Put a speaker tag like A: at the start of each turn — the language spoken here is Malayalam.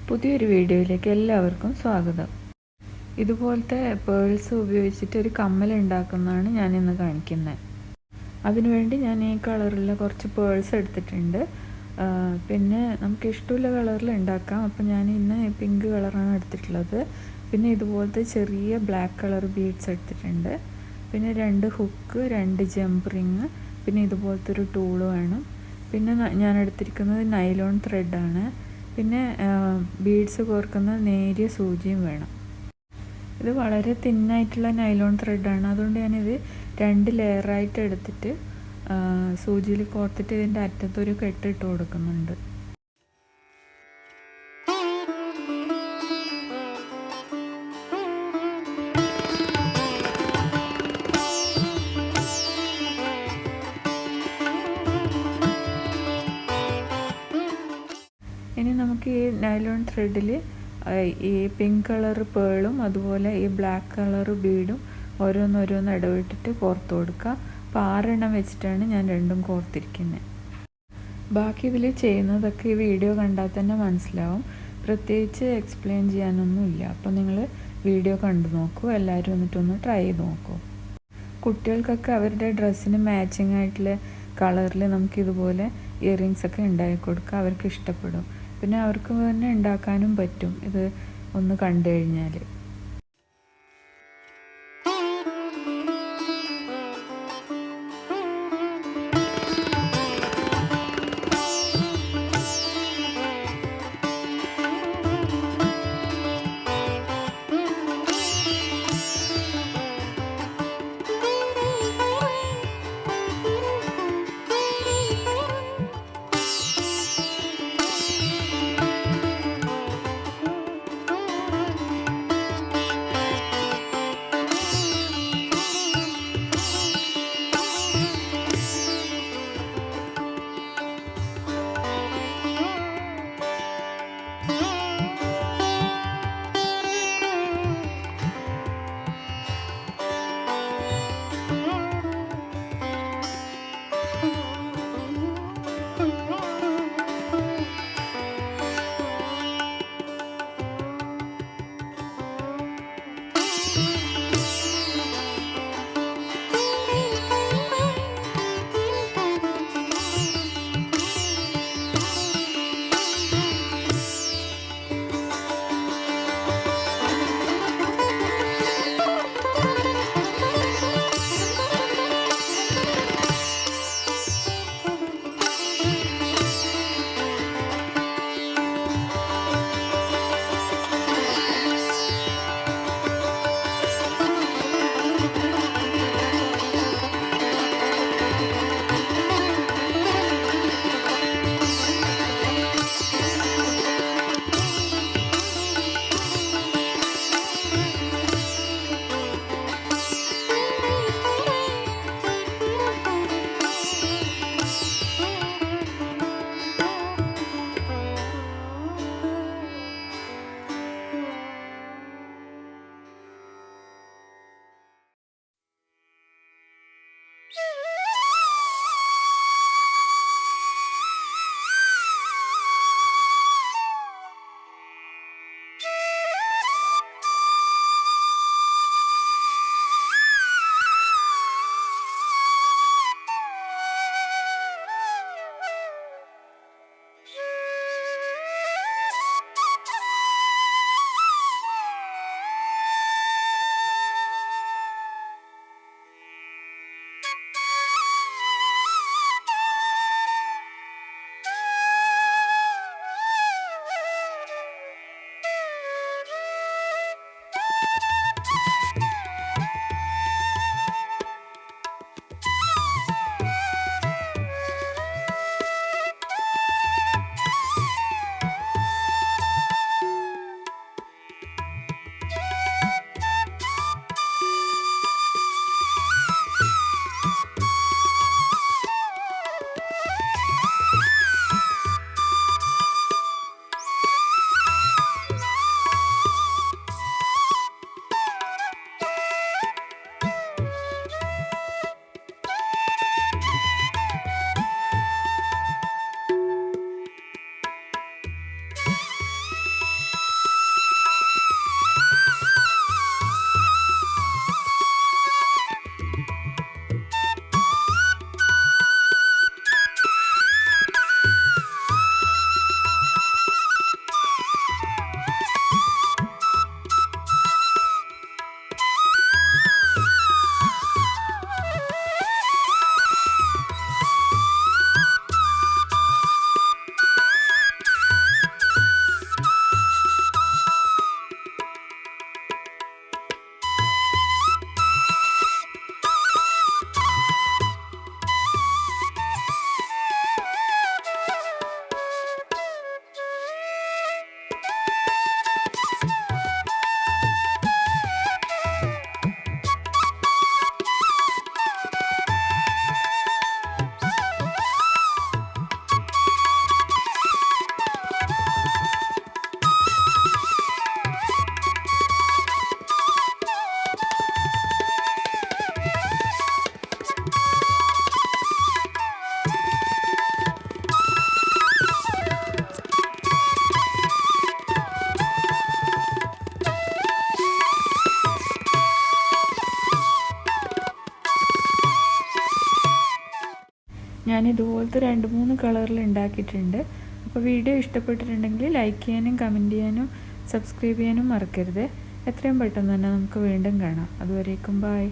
A: പുതിയൊരു വീഡിയോയിലേക്ക് എല്ലാവർക്കും സ്വാഗതം. ഇതുപോലത്തെ പേൾസ് ഉപയോഗിച്ചിട്ട് ഒരു കമ്മൽ ഉണ്ടാക്കുന്നതാണ് ഞാനിന്ന് കാണിക്കുന്നത്. അതിനുവേണ്ടി ഞാൻ ഈ കളറിലുള്ള കുറച്ച് പേൾസ് എടുത്തിട്ടുണ്ട്. പിന്നെ നമുക്ക് ഇഷ്ടമുള്ള കളറിൽ ഉണ്ടാക്കാം. അപ്പോൾ ഞാൻ ഇന്ന് പിങ്ക് കളറാണ് എടുത്തിട്ടുള്ളത്. പിന്നെ ഇതുപോലത്തെ ചെറിയ ബ്ലാക്ക് കളർ ബീഡ്സ് എടുത്തിട്ടുണ്ട്. പിന്നെ 2 ഹുക്ക്, 2 ജംപ് റിങ്, പിന്നെ ഇതുപോലത്തെ ഒരു ടൂള് വേണം. പിന്നെ ഞാൻ എടുത്തിരിക്കുന്നത് നൈലോൺ ത്രെഡാണ്. പിന്നെ ബീഡ്സ് കോർക്കുന്ന നേരിയ സൂചിയും വേണം. ഇത് വളരെ തിന്നായിട്ടുള്ള നൈലോൺ ത്രെഡാണ്. അതുകൊണ്ട് ഞാനിത് 2 ലെയറായിട്ട് എടുത്തിട്ട് സൂചിയിൽ കോർത്തിട്ട് ഇതിൻ്റെ അറ്റത്തൊരു കെട്ടിട്ട് കൊടുക്കുന്നുണ്ട്. ഇനി നമുക്ക് ഈ നൈലോൺ ത്രെഡിൽ ഈ പിങ്ക് കളർ പേളും അതുപോലെ ഈ ബ്ലാക്ക് കളർ ബീഡും ഓരോന്നോരോന്ന് ഇടവിട്ടിട്ട് കോർത്ത് കൊടുക്കുക. അപ്പോൾ 6 എണ്ണം വെച്ചിട്ടാണ് ഞാൻ രണ്ടും കോർത്തിരിക്കുന്നത്. ബാക്കി ഇതിൽ ചെയ്യുന്നതൊക്കെ ഈ വീഡിയോ കണ്ടാൽ തന്നെ മനസ്സിലാവും. പ്രത്യേകിച്ച് എക്സ്പ്ലെയിൻ ചെയ്യാനൊന്നുമില്ല. അപ്പോൾ നിങ്ങൾ വീഡിയോ കണ്ടു നോക്കൂ. എല്ലാവരും എന്നിട്ടൊന്ന് ട്രൈ ചെയ്ത് നോക്കൂ. കുട്ടികൾക്കൊക്കെ അവരുടെ ഡ്രസ്സിന് മാച്ചിങ് ആയിട്ടുള്ള കളറിൽ നമുക്കിതുപോലെ ഇയറിങ്സ് ഒക്കെ ഉണ്ടാക്കി കൊടുക്കുക. അവർക്ക് ഇഷ്ടപ്പെടും. പിന്നെ അവർക്ക് തന്നെ ഉണ്ടാക്കാനും പറ്റും ഇത് ഒന്ന് കണ്ടു കഴിഞ്ഞാൽ. ഞാൻ ഇതുപോലത്തെ 2-3 കളറിൽ ഉണ്ടാക്കിയിട്ടുണ്ട്. അപ്പോൾ വീഡിയോ ഇഷ്ടപ്പെട്ടിട്ടുണ്ടെങ്കിൽ ലൈക്ക് ചെയ്യാനും കമൻറ്റ് ചെയ്യാനും സബ്സ്ക്രൈബ് ചെയ്യാനും മറക്കരുത്. എത്രയും പെട്ടെന്ന് തന്നെ നമുക്ക് വീണ്ടും കാണാം. അതുവരേക്കും ബൈ.